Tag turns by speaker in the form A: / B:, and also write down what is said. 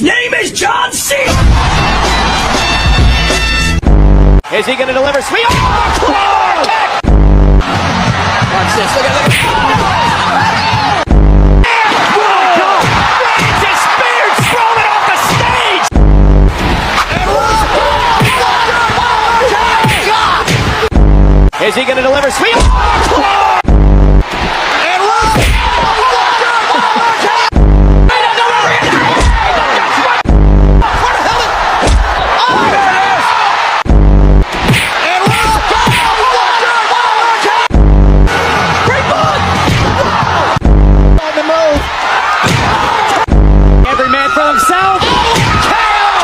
A: His name is John Cena!
B: Is he going to deliver? Sweet! Oh, Claw kick! Watch this. Look at this. Francis Spears thrown it off the stage! Is he going to deliver? Sweet! Oh, Claw! Every man for himself. KO!